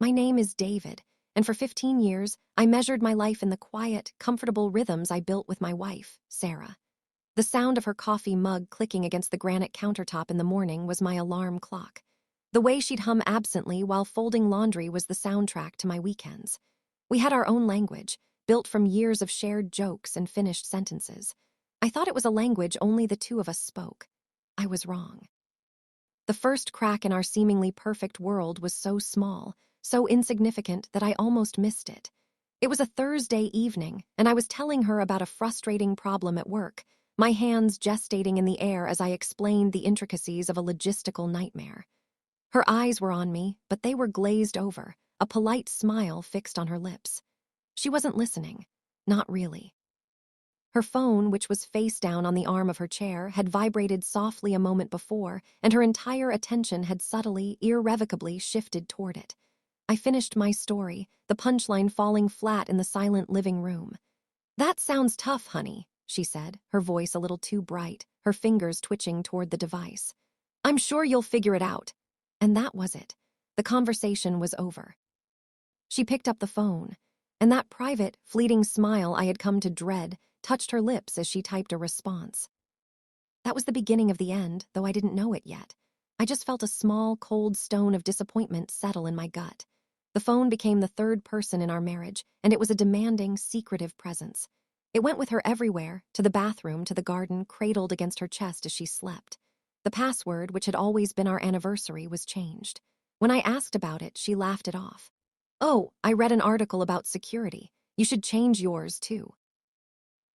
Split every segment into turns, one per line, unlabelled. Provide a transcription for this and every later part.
My name is David, and for 15 years, I measured my life in the quiet, comfortable rhythms I built with my wife, Sarah. The sound of her coffee mug clicking against the granite countertop in the morning was my alarm clock. The way she'd hum absently while folding laundry was the soundtrack to my weekends. We had our own language, built from years of shared jokes and finished sentences. I thought it was a language only the two of us spoke. I was wrong. The first crack in our seemingly perfect world was so small, so insignificant that I almost missed it. It was a Thursday evening, and I was telling her about a frustrating problem at work, my hands gestating in the air as I explained the intricacies of a logistical nightmare. Her eyes were on me, but they were glazed over, a polite smile fixed on her lips. She wasn't listening. Not really. Her phone, which was face down on the arm of her chair, had vibrated softly a moment before, and her entire attention had subtly, irrevocably shifted toward it. I finished my story, the punchline falling flat in the silent living room. "That sounds tough, honey," she said, her voice a little too bright, her fingers twitching toward the device. "I'm sure you'll figure it out." And that was it. The conversation was over. She picked up the phone, and that private, fleeting smile I had come to dread touched her lips as she typed a response. That was the beginning of the end, though I didn't know it yet. I just felt a small, cold stone of disappointment settle in my gut. The phone became the third person in our marriage, and it was a demanding, secretive presence. It went with her everywhere, to the bathroom, to the garden, cradled against her chest as she slept. The password, which had always been our anniversary, was changed. When I asked about it, she laughed it off. "Oh, I read an article about security. You should change yours, too."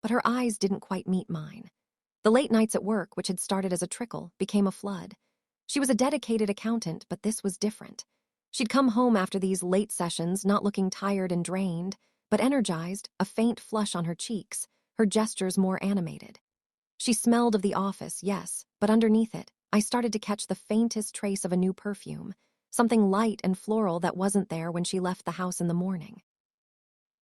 But her eyes didn't quite meet mine. The late nights at work, which had started as a trickle, became a flood. She was a dedicated accountant, but this was different. She'd come home after these late sessions, not looking tired and drained, but energized, a faint flush on her cheeks, her gestures more animated. She smelled of the office, yes, but underneath it, I started to catch the faintest trace of a new perfume, something light and floral that wasn't there when she left the house in the morning.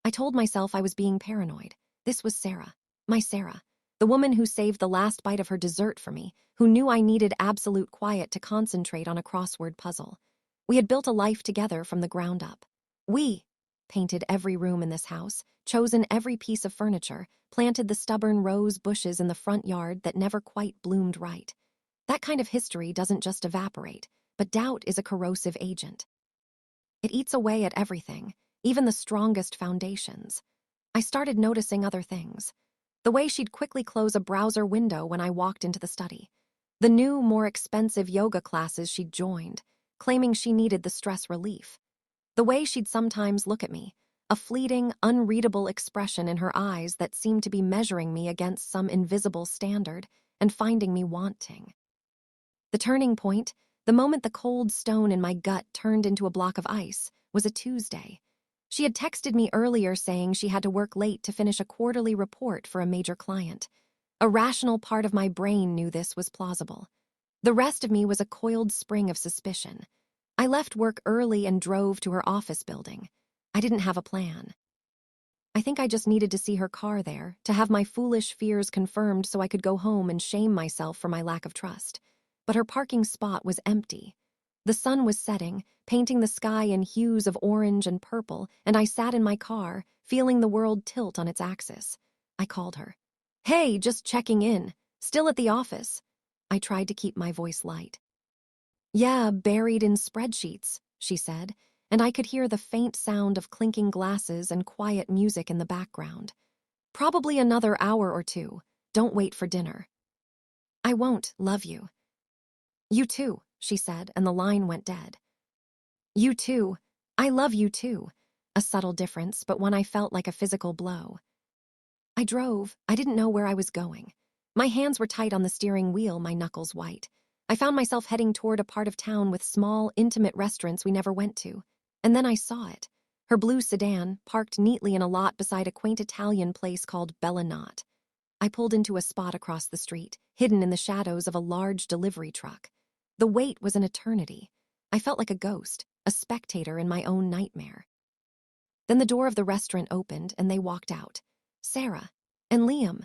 I told myself I was being paranoid. This was Sarah, my Sarah, the woman who saved the last bite of her dessert for me, who knew I needed absolute quiet to concentrate on a crossword puzzle. We had built a life together from the ground up. We painted every room in this house, chosen every piece of furniture, planted the stubborn rose bushes in the front yard that never quite bloomed right. That kind of history doesn't just evaporate, but doubt is a corrosive agent. It eats away at everything, even the strongest foundations. I started noticing other things. The way she'd quickly close a browser window when I walked into the study. The new, more expensive yoga classes she'd joined, claiming she needed the stress relief. The way she'd sometimes look at me, a fleeting, unreadable expression in her eyes that seemed to be measuring me against some invisible standard and finding me wanting. The turning point, the moment the cold stone in my gut turned into a block of ice, was a Tuesday. She had texted me earlier saying she had to work late to finish a quarterly report for a major client. A rational part of my brain knew this was plausible. The rest of me was a coiled spring of suspicion. I left work early and drove to her office building. I didn't have a plan. I think I just needed to see her car there, to have my foolish fears confirmed so I could go home and shame myself for my lack of trust. But her parking spot was empty. The sun was setting, painting the sky in hues of orange and purple, and I sat in my car, feeling the world tilt on its axis. I called her. "Hey, just checking in. Still at the office?" I tried to keep my voice light. "Yeah, buried in spreadsheets," she said, and I could hear the faint sound of clinking glasses and quiet music in the background. "Probably another hour or two. Don't wait for dinner." "I won't, love you." "You too," she said, and the line went dead. "You too. I love you too." A subtle difference, but one I felt like a physical blow. I drove. I didn't know where I was going. My hands were tight on the steering wheel, my knuckles white. I found myself heading toward a part of town with small, intimate restaurants we never went to. And then I saw it. Her blue sedan, parked neatly in a lot beside a quaint Italian place called Bella Not. I pulled into a spot across the street, hidden in the shadows of a large delivery truck. The wait was an eternity. I felt like a ghost, a spectator in my own nightmare. Then the door of the restaurant opened and they walked out. Sarah and Liam.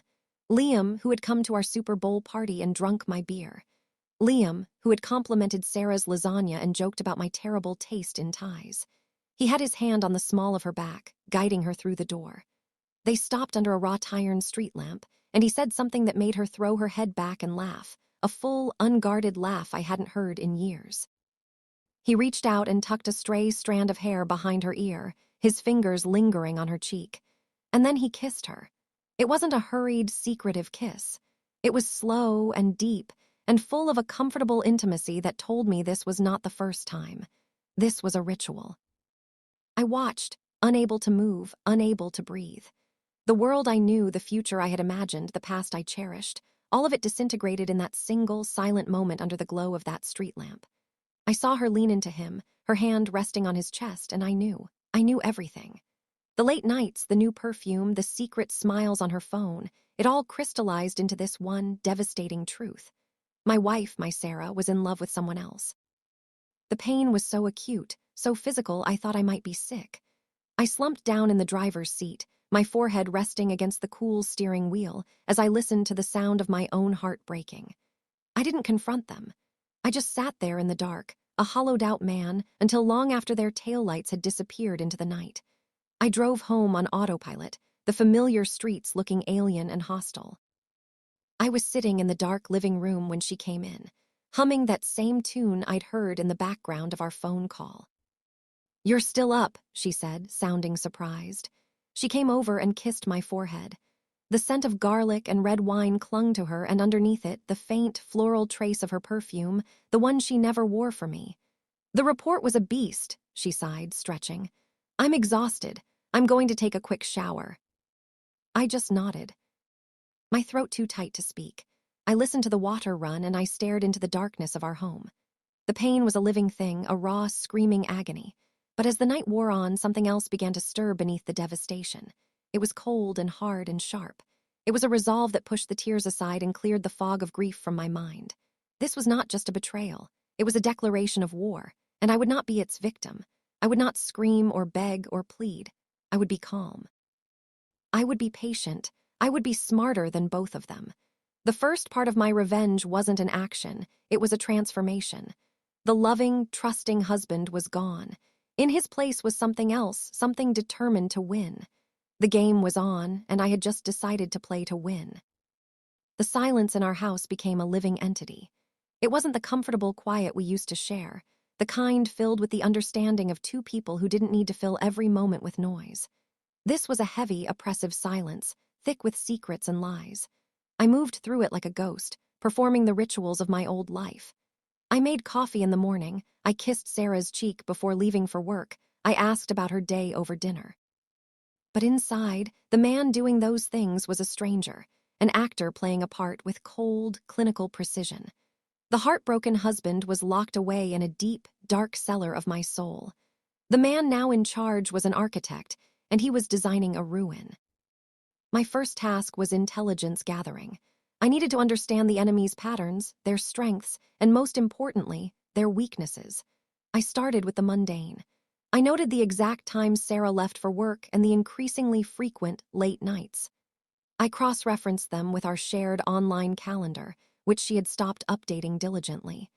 Liam, who had come to our Super Bowl party and drunk my beer. Liam, who had complimented Sarah's lasagna and joked about my terrible taste in ties. He had his hand on the small of her back, guiding her through the door. They stopped under a wrought iron street lamp, and he said something that made her throw her head back and laugh, a full, unguarded laugh I hadn't heard in years. He reached out and tucked a stray strand of hair behind her ear, his fingers lingering on her cheek. And then he kissed her. It wasn't a hurried, secretive kiss. It was slow and deep, and full of a comfortable intimacy that told me this was not the first time. This was a ritual. I watched, unable to move, unable to breathe. The world I knew, the future I had imagined, the past I cherished, all of it disintegrated in that single, silent moment under the glow of that street lamp. I saw her lean into him, her hand resting on his chest, and I knew everything. The late nights, the new perfume, the secret smiles on her phone, it all crystallized into this one devastating truth. My wife, my Sarah, was in love with someone else. The pain was so acute, so physical, I thought I might be sick. I slumped down in the driver's seat, my forehead resting against the cool steering wheel as I listened to the sound of my own heart breaking. I didn't confront them. I just sat there in the dark, a hollowed-out man, until long after their taillights had disappeared into the night. I drove home on autopilot, the familiar streets looking alien and hostile. I was sitting in the dark living room when she came in, humming that same tune I'd heard in the background of our phone call. "You're still up," she said, sounding surprised. She came over and kissed my forehead. The scent of garlic and red wine clung to her, and underneath it, the faint, floral trace of her perfume, the one she never wore for me. "The report was a beast," she sighed, stretching. "I'm exhausted. I'm going to take a quick shower." I just nodded. My throat too tight to speak. I listened to the water run, and I stared into the darkness of our home. The pain was a living thing, a raw, screaming agony. But as the night wore on, something else began to stir beneath the devastation. It was cold and hard and sharp. It was a resolve that pushed the tears aside and cleared the fog of grief from my mind. This was not just a betrayal. It was a declaration of war, and I would not be its victim. I would not scream or beg or plead. I would be calm. I would be patient. I would be smarter than both of them. The first part of my revenge wasn't an action. It was a transformation. The loving, trusting husband was gone. In his place was something else, something determined to win. The game was on, and I had just decided to play to win. The silence in our house became a living entity. It wasn't the comfortable quiet we used to share, the kind filled with the understanding of two people who didn't need to fill every moment with noise. This was a heavy, oppressive silence, thick with secrets and lies. I moved through it like a ghost, performing the rituals of my old life. I made coffee in the morning, I kissed Sarah's cheek before leaving for work, I asked about her day over dinner. But inside, the man doing those things was a stranger, an actor playing a part with cold, clinical precision. The heartbroken husband was locked away in a deep, dark cellar of my soul. The man now in charge was an architect, and he was designing a ruin. My first task was intelligence gathering. I needed to understand the enemy's patterns, their strengths, and most importantly, their weaknesses. I started with the mundane. I noted the exact times Sarah left for work and the increasingly frequent late nights. I cross-referenced them with our shared online calendar, which she had stopped updating diligently.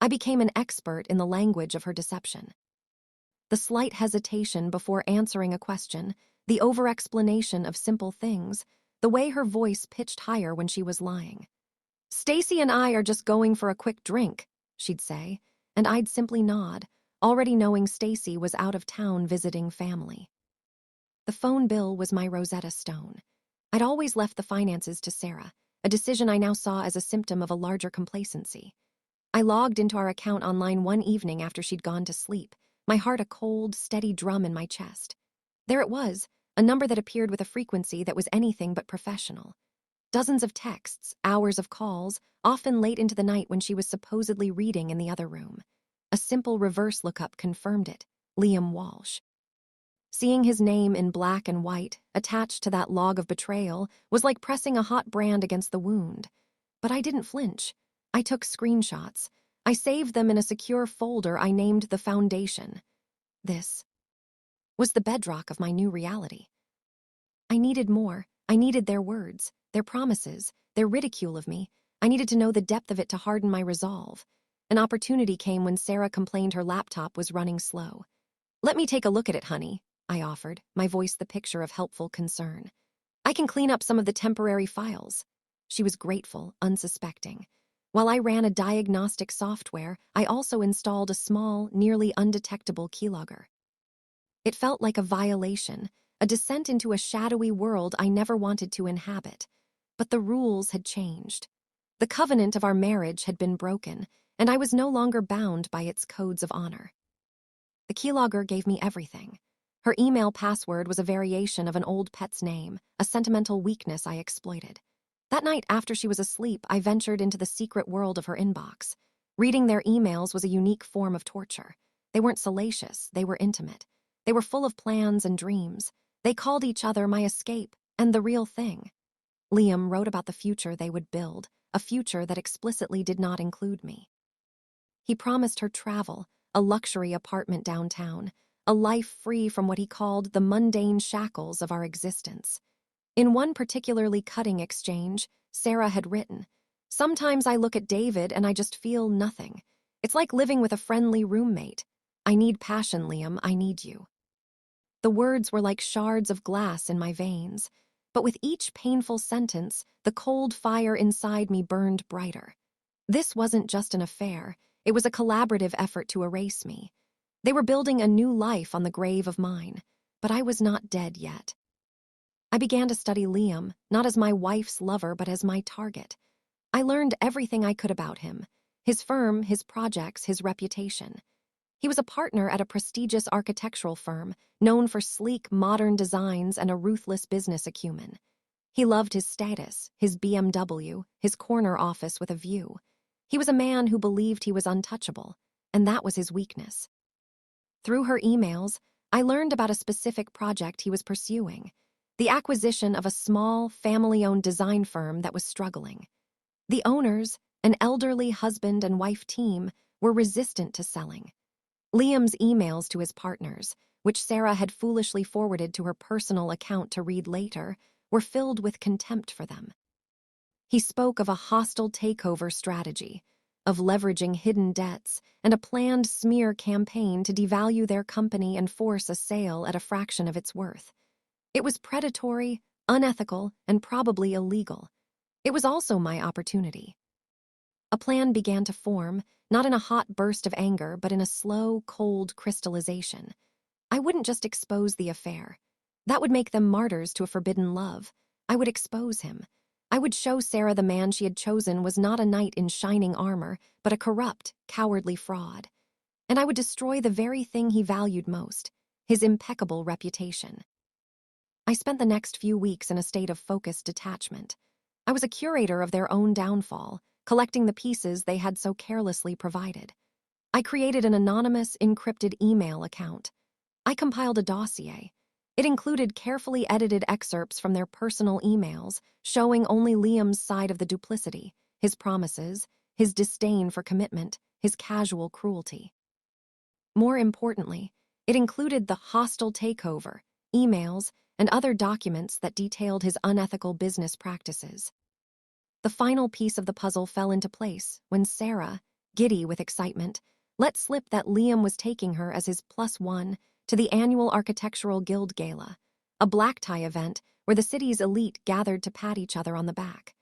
I became an expert in the language of her deception. The slight hesitation before answering a question, the over-explanation of simple things, the way her voice pitched higher when she was lying. "Stacy and I are just going for a quick drink," she'd say, and I'd simply nod, already knowing Stacy was out of town visiting family. The phone bill was my Rosetta Stone. I'd always left the finances to Sarah, a decision I now saw as a symptom of a larger complacency. I logged into our account online one evening after she'd gone to sleep, my heart a cold, steady drum in my chest. There it was, a number that appeared with a frequency that was anything but professional. Dozens of texts, hours of calls, often late into the night when she was supposedly reading in the other room. A simple reverse lookup confirmed it: Liam Walsh. Seeing his name in black and white, attached to that log of betrayal, was like pressing a hot brand against the wound. But I didn't flinch. I took screenshots. I saved them in a secure folder I named The Foundation. This was the bedrock of my new reality. I needed more. I needed their words, their promises, their ridicule of me. I needed to know the depth of it to harden my resolve. An opportunity came when Sarah complained her laptop was running slow. "Let me take a look at it, honey," I offered, my voice the picture of helpful concern. "I can clean up some of the temporary files." She was grateful, unsuspecting. While I ran a diagnostic software, I also installed a small, nearly undetectable keylogger. It felt like a violation, a descent into a shadowy world I never wanted to inhabit. But the rules had changed. The covenant of our marriage had been broken, and I was no longer bound by its codes of honor. The keylogger gave me everything. Her email password was a variation of an old pet's name, a sentimental weakness I exploited. That night after she was asleep, I ventured into the secret world of her inbox. Reading their emails was a unique form of torture. They weren't salacious, they were intimate. They were full of plans and dreams. They called each other my escape and the real thing. Liam wrote about the future they would build, a future that explicitly did not include me. He promised her travel, a luxury apartment downtown, a life free from what he called the mundane shackles of our existence. In one particularly cutting exchange, Sarah had written, "Sometimes I look at David and I just feel nothing. It's like living with a friendly roommate. I need passion, Liam, I need you." The words were like shards of glass in my veins, but with each painful sentence, the cold fire inside me burned brighter. This wasn't just an affair, it was a collaborative effort to erase me. They were building a new life on the grave of mine, but I was not dead yet. I began to study Liam, not as my wife's lover, but as my target. I learned everything I could about him, his firm, his projects, his reputation. He was a partner at a prestigious architectural firm, known for sleek, modern designs and a ruthless business acumen. He loved his status, his BMW, his corner office with a view. He was a man who believed he was untouchable, and that was his weakness. Through her emails, I learned about a specific project he was pursuing, the acquisition of a small, family-owned design firm that was struggling. The owners, an elderly husband and wife team, were resistant to selling. Liam's emails to his partners, which Sarah had foolishly forwarded to her personal account to read later, were filled with contempt for them. He spoke of a hostile takeover strategy, of leveraging hidden debts, and a planned smear campaign to devalue their company and force a sale at a fraction of its worth. It was predatory, unethical, and probably illegal. It was also my opportunity. A plan began to form, not in a hot burst of anger, but in a slow, cold crystallization. I wouldn't just expose the affair. That would make them martyrs to a forbidden love. I would expose him. I would show Sarah the man she had chosen was not a knight in shining armor, but a corrupt, cowardly fraud. And I would destroy the very thing he valued most, his impeccable reputation. I spent the next few weeks in a state of focused detachment. I was a curator of their own downfall, collecting the pieces they had so carelessly provided. I created an anonymous, encrypted email account. I compiled a dossier. It included carefully edited excerpts from their personal emails, showing only Liam's side of the duplicity, his promises, his disdain for commitment, his casual cruelty. More importantly, it included the hostile takeover, emails, and other documents that detailed his unethical business practices. The final piece of the puzzle fell into place when Sarah, giddy with excitement, let slip that Liam was taking her as his +1 to the annual Architectural Guild Gala, a black tie event where the city's elite gathered to pat each other on the back.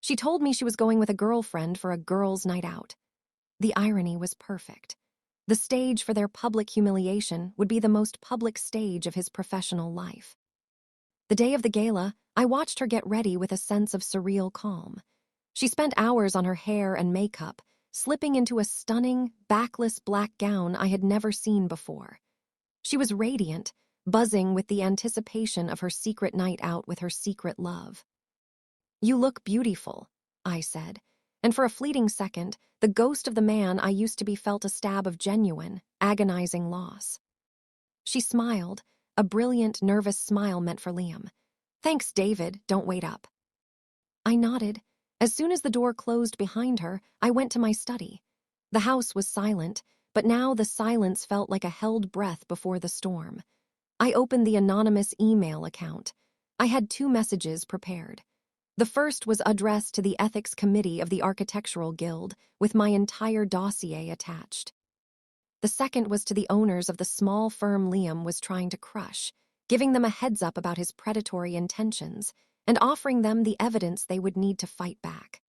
She told me she was going with a girlfriend for a girls' night out. The irony was perfect. The stage for their public humiliation would be the most public stage of his professional life. The day of the gala, I watched her get ready with a sense of surreal calm. She spent hours on her hair and makeup, slipping into a stunning, backless black gown I had never seen before. She was radiant, buzzing with the anticipation of her secret night out with her secret love. "You look beautiful," I said, and for a fleeting second, the ghost of the man I used to be felt a stab of genuine, agonizing loss. She smiled, a brilliant, nervous smile meant for Liam. "Thanks, David, don't wait up." I nodded. As soon as the door closed behind her, I went to my study. The house was silent, but now the silence felt like a held breath before the storm. I opened the anonymous email account. I had 2 messages prepared. The first was addressed to the Ethics Committee of the Architectural Guild, with my entire dossier attached. The second was to the owners of the small firm Liam was trying to crush, giving them a heads up about his predatory intentions and offering them the evidence they would need to fight back.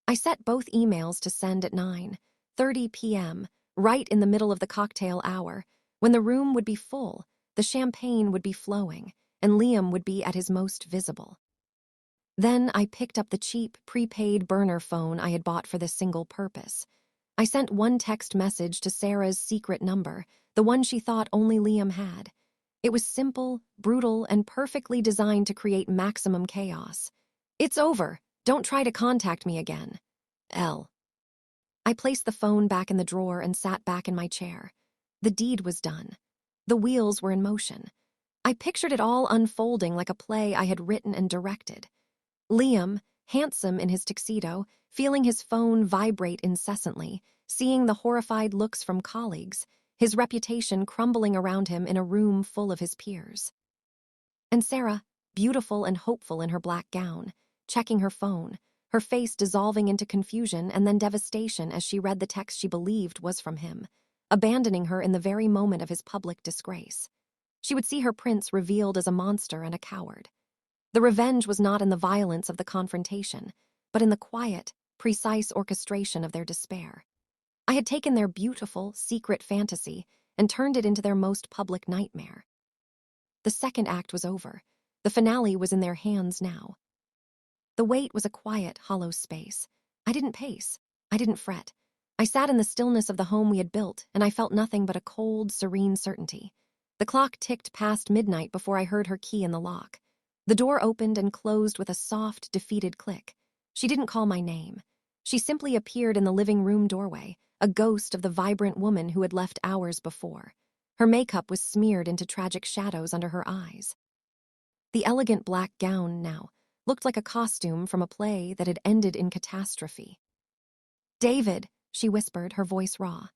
I set both emails to send at 9:30 p.m., right in the middle of the cocktail hour, when the room would be full, the champagne would be flowing, and Liam would be at his most visible. Then I picked up the cheap, prepaid burner phone I had bought for this single purpose. I sent one text message to Sarah's secret number, the one she thought only Liam had. It was simple, brutal, and perfectly designed to create maximum chaos. "It's over. Don't try to contact me again. L." I placed the phone back in the drawer and sat back in my chair. The deed was done. The wheels were in motion. I pictured it all unfolding like a play I had written and directed. Liam, handsome in his tuxedo, feeling his phone vibrate incessantly, seeing the horrified looks from colleagues, his reputation crumbling around him in a room full of his peers. And Sarah, beautiful and hopeful in her black gown, checking her phone, her face dissolving into confusion and then devastation as she read the text she believed was from him, abandoning her in the very moment of his public disgrace. She would see her prince revealed as a monster and a coward. The revenge was not in the violence of the confrontation, but in the quiet, precise orchestration of their despair. I had taken their beautiful, secret fantasy and turned it into their most public nightmare. The second act was over. The finale was in their hands now. The wait was a quiet, hollow space. I didn't pace. I didn't fret. I sat in the stillness of the home we had built, and I felt nothing but a cold, serene certainty. The clock ticked past midnight before I heard her key in the lock. The door opened and closed with a soft, defeated click. She didn't call my name. She simply appeared in the living room doorway, a ghost of the vibrant woman who had left hours before. Her makeup was smeared into tragic shadows under her eyes. The elegant black gown now looked like a costume from a play that had ended in catastrophe. "David," she whispered, her voice raw.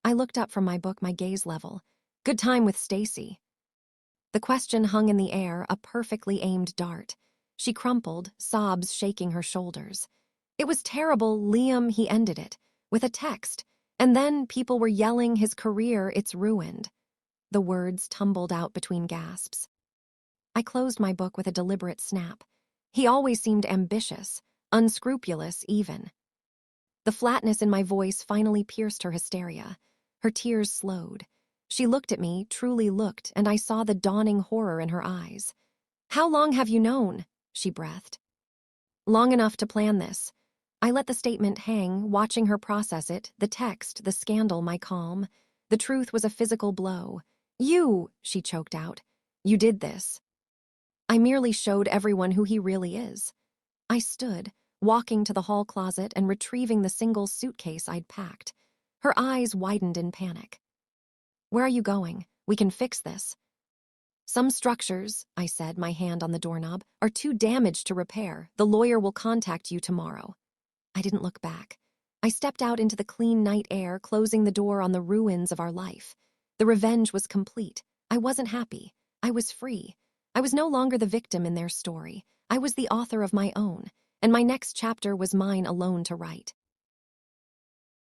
I looked up from my book, my gaze level. "Good time with Stacy." The question hung in the air, a perfectly aimed dart. She crumpled, sobs shaking her shoulders. "It was terrible, Liam," he ended it, with a text, and then people were yelling, "His career, it's ruined." The words tumbled out between gasps. I closed my book with a deliberate snap. He always seemed ambitious, unscrupulous even. The flatness in my voice finally pierced her hysteria. Her tears slowed. She looked at me, truly looked, and I saw the dawning horror in her eyes. "How long have you known?" she breathed. "Long enough to plan this." I let the statement hang, watching her process it, the text, the scandal, my calm. The truth was a physical blow. "You," she choked out. "You did this." I merely showed everyone who he really is. I stood, walking to the hall closet and retrieving the single suitcase I'd packed. Her eyes widened in panic. "Where are you going? We can fix this." "Some structures," I said, my hand on the doorknob, "are too damaged to repair. The lawyer will contact you tomorrow." I didn't look back. I stepped out into the clean night air, closing the door on the ruins of our life. The revenge was complete. I wasn't happy. I was free. I was no longer the victim in their story. I was the author of my own, and my next chapter was mine alone to write.